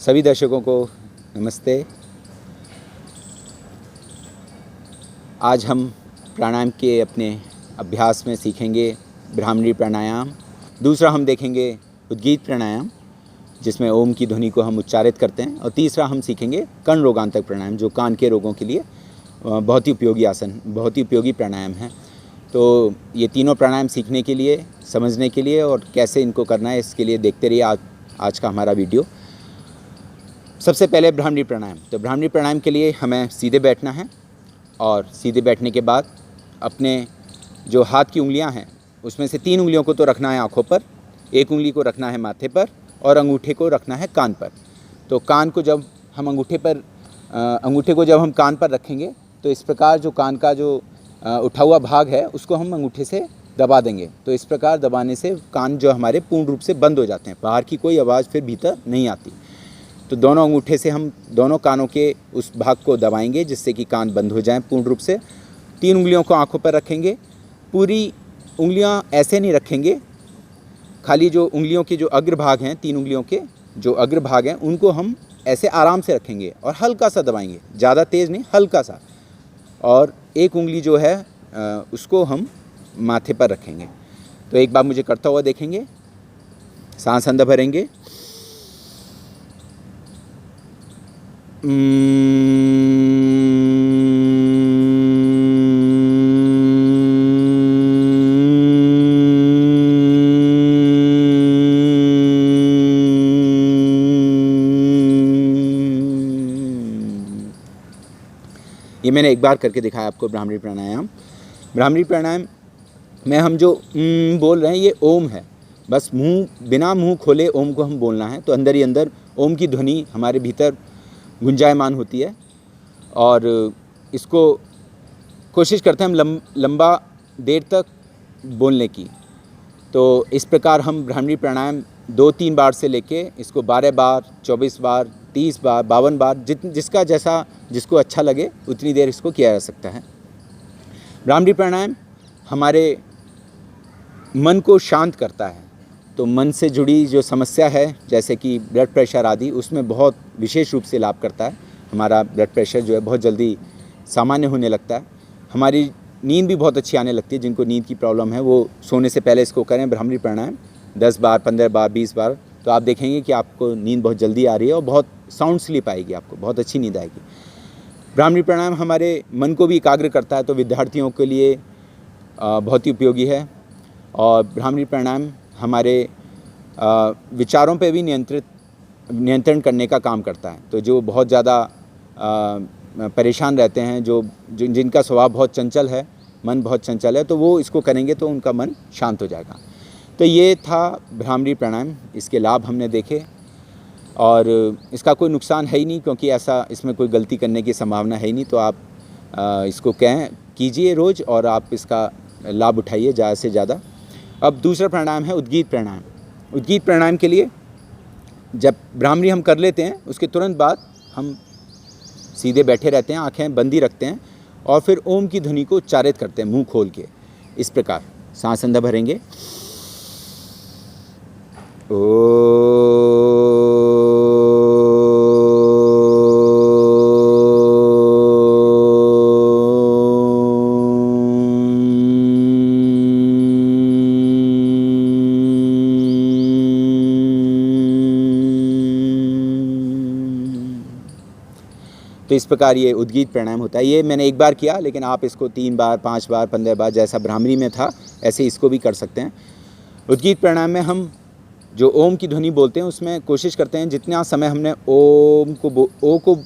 सभी दर्शकों को नमस्ते। आज हम प्राणायाम के अपने अभ्यास में सीखेंगे ब्राह्मणी प्राणायाम। दूसरा हम देखेंगे उद्गीत प्राणायाम, जिसमें ओम की ध्वनि को हम उच्चारित करते हैं। और तीसरा हम सीखेंगे कर्ण रोगांतक प्राणायाम, जो कान के रोगों के लिए बहुत ही उपयोगी आसन, बहुत ही उपयोगी प्राणायाम है। तो ये तीनों प्राणायाम सीखने के लिए, समझने के लिए और कैसे इनको करना है, इसके लिए देखते रहिए आज का हमारा वीडियो। सबसे पहले ब्राह्मणी प्राणायाम। तो ब्राह्मणी प्राणायाम के लिए हमें सीधे बैठना है और सीधे बैठने के बाद अपने जो हाथ की उंगलियां हैं उसमें से 3 उंगलियों को तो रखना है आँखों पर, 1 उंगली को रखना है माथे पर और अंगूठे को रखना है कान पर। तो कान को जब हम अंगूठे को जब हम कान पर रखेंगे तो इस प्रकार जो कान का जो उठा हुआ भाग है उसको हम अंगूठे से दबा देंगे। तो इस प्रकार दबाने से कान जो हमारे पूर्ण रूप से बंद हो जाते हैं, बाहर की कोई आवाज़ फिर भीतर नहीं आती। तो दोनों अंगूठे से हम दोनों कानों के उस भाग को दबाएंगे जिससे कि कान बंद हो जाएं पूर्ण रूप से। 3 उंगलियों को आंखों पर रखेंगे। पूरी उंगलियां ऐसे नहीं रखेंगे, खाली जो उंगलियों के जो अग्रभाग हैं, 3 उंगलियों के जो अग्रभाग हैं उनको हम ऐसे आराम से रखेंगे और हल्का सा दबाएंगे, ज़्यादा तेज़ नहीं, हल्का सा। और 1 उंगली जो है उसको हम माथे पर रखेंगे। तो एक बार मुझे करता हुआ देखेंगे। सांस अंदर भरेंगे, ये मैंने एक बार करके दिखाया आपको ब्राह्मणी प्राणायाम। ब्राह्मणी प्राणायाम में हम जो बोल रहे हैं ये ओम है। बस बिना मुंह खोले ओम को हम बोलना है। तो अंदर ही अंदर ओम की ध्वनि हमारे भीतर गुंजायमान होती है और इसको कोशिश करते हैं हम लंबा देर तक बोलने की। तो इस प्रकार हम ब्राह्मणी प्राणायाम 2-3 बार से लेके इसको 12 बार, 24 बार, 30 बार, 52 बार, जिसको अच्छा लगे उतनी देर इसको किया जा सकता है। ब्राह्मणी प्राणायाम हमारे मन को शांत करता है। तो मन से जुड़ी जो समस्या है, जैसे कि ब्लड प्रेशर आदि, उसमें बहुत विशेष रूप से लाभ करता है। हमारा ब्लड प्रेशर जो है बहुत जल्दी सामान्य होने लगता है। हमारी नींद भी बहुत अच्छी आने लगती है। जिनको नींद की प्रॉब्लम है वो सोने से पहले इसको करें ब्राह्मणी प्राणायाम 10 बार, 15 बार, 20 बार। तो आप देखेंगे कि आपको नींद बहुत जल्दी आ रही है और बहुत साउंड स्लीप आएगी, आपको बहुत अच्छी नींद आएगी। ब्राह्मणी प्राणायाम हमारे मन को भी एकाग्र करता है, तो विद्यार्थियों के लिए बहुत ही उपयोगी है। और ब्राह्मणी प्राणायाम हमारे विचारों पे भी नियंत्रण करने का काम करता है। तो जो बहुत ज़्यादा परेशान रहते हैं, जिनका स्वभाव बहुत चंचल है, मन बहुत चंचल है, तो वो इसको करेंगे तो उनका मन शांत हो जाएगा। तो ये था ब्राह्मणी प्राणायाम। इसके लाभ हमने देखे और इसका कोई नुकसान है ही नहीं, क्योंकि इसमें कोई गलती करने की संभावना है ही नहीं। तो आप इसको कीजिए रोज़ और आप इसका लाभ उठाइए ज़्यादा से ज़्यादा। अब दूसरा प्राणायाम है उद्गीत प्राणायाम। उद्गीत प्राणायाम के लिए जब ब्राह्मणी हम कर लेते हैं उसके तुरंत बाद हम सीधे बैठे रहते हैं, आंखें बंदी रखते हैं और फिर ओम की ध्वनि को उच्चारित करते हैं मुंह खोल के। इस प्रकार सांस अंदर भरेंगे, तो इस प्रकार ये उद्गीत प्राणायाम होता है। ये मैंने एक बार किया, लेकिन आप इसको 3 बार, 5 बार, 15 बार, जैसा ब्राह्मणी में था ऐसे इसको भी कर सकते हैं। उद्गीत प्राणायाम में हम जो ओम की ध्वनि बोलते हैं उसमें कोशिश करते हैं जितना समय हमने ओ को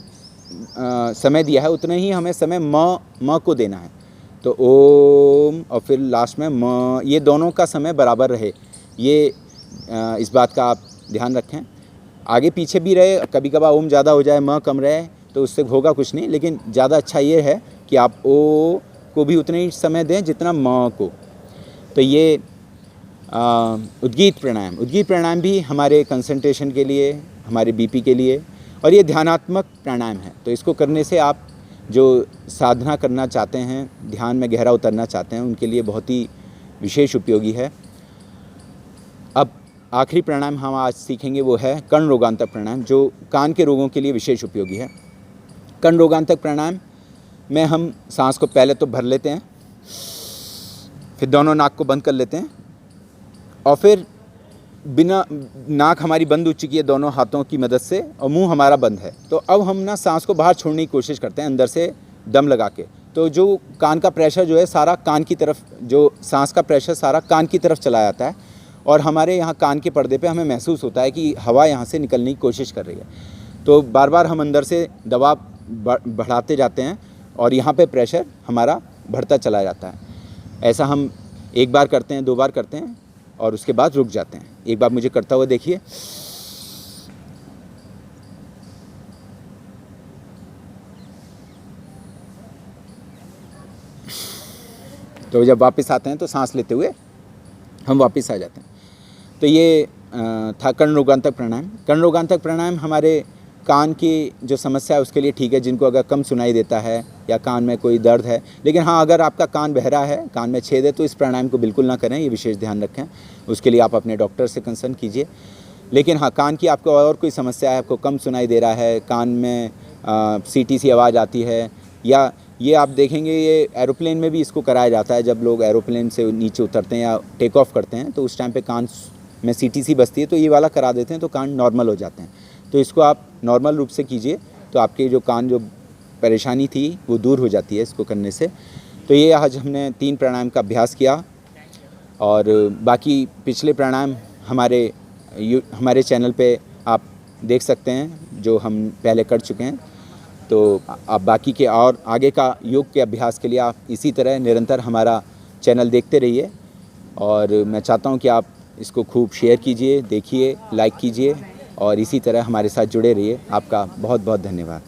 समय दिया है उतना ही हमें समय म को देना है। तो ओम और फिर लास्ट में म, ये दोनों का समय बराबर रहे। ये इस बात का आप ध्यान रखें। आगे पीछे भी रहे, कभी कभार ओम ज़्यादा हो जाए, म कम रहे, तो उससे होगा कुछ नहीं। लेकिन ज़्यादा अच्छा ये है कि आप ओ को भी उतना ही समय दें जितना म को। तो ये उद्गीत प्राणायाम भी हमारे कंसंट्रेशन के लिए, हमारे बीपी के लिए, और ये ध्यानात्मक प्राणायाम है। तो इसको करने से आप जो साधना करना चाहते हैं, ध्यान में गहरा उतरना चाहते हैं, उनके लिए बहुत ही विशेष उपयोगी है। अब आखिरी प्राणायाम हम आज सीखेंगे वो है कर्ण रोगांतक प्राणायाम, जो कान के रोगों के लिए विशेष उपयोगी है। कर्ण रोगांतक प्राणायाम में हम सांस को पहले तो भर लेते हैं, फिर दोनों नाक को बंद कर लेते हैं और फिर बिना नाक हमारी बंद हो चुकी है दोनों हाथों की मदद से और मुंह हमारा बंद है। तो अब हम ना सांस को बाहर छोड़ने की कोशिश करते हैं अंदर से दम लगा के। तो जो कान का प्रेशर जो है सारा कान की तरफ, जो सांस का प्रेशर सारा कान की तरफ चला जाता है और हमारे यहाँ कान के पर्दे पे हमें महसूस होता है कि हवा यहाँ से निकलने की कोशिश कर रही है। तो बार बार हम अंदर से दबाव बढ़ाते जाते हैं और यहाँ पे प्रेशर हमारा बढ़ता चला जाता है। ऐसा हम एक बार करते हैं, 2 बार करते हैं और उसके बाद रुक जाते हैं। एक बार मुझे करता हुआ देखिए। तो जब वापस आते हैं तो सांस लेते हुए हम वापस आ जाते हैं। तो ये था कर्ण रोगांतक प्राणायाम। कर्ण रोगांतक प्राणायाम हमारे कान की जो समस्या है उसके लिए ठीक है, जिनको अगर कम सुनाई देता है या कान में कोई दर्द है। लेकिन हाँ, अगर आपका कान बहरा है, कान में छेद है, तो इस प्राणायाम को बिल्कुल ना करें, ये विशेष ध्यान रखें। उसके लिए आप अपने डॉक्टर से कंसल्ट कीजिए। लेकिन हाँ, कान की आपको और कोई समस्या है, आपको कम सुनाई दे रहा है, कान में सीटी सी आवाज़ आती है, या ये आप देखेंगे ये एरोप्लेन में भी इसको कराया जाता है। जब लोग एरोप्लेन से नीचे उतरते हैं या टेक ऑफ करते हैं तो उस टाइम पे कान में सीटी सी बजती है, तो ये वाला करा देते हैं तो कान नॉर्मल हो जाते हैं। तो इसको आप नॉर्मल रूप से कीजिए तो आपके जो कान जो परेशानी थी वो दूर हो जाती है इसको करने से। तो ये आज हमने 3 प्राणायाम का अभ्यास किया और बाकी पिछले प्राणायाम हमारे चैनल पे आप देख सकते हैं जो हम पहले कर चुके हैं। तो आप बाकी के और आगे का योग के अभ्यास के लिए आप इसी तरह निरंतर हमारा चैनल देखते रहिए और मैं चाहता हूं कि आप इसको खूब शेयर कीजिए, देखिए, लाइक कीजिए और इसी तरह हमारे साथ जुड़े रहिए। आपका बहुत बहुत धन्यवाद।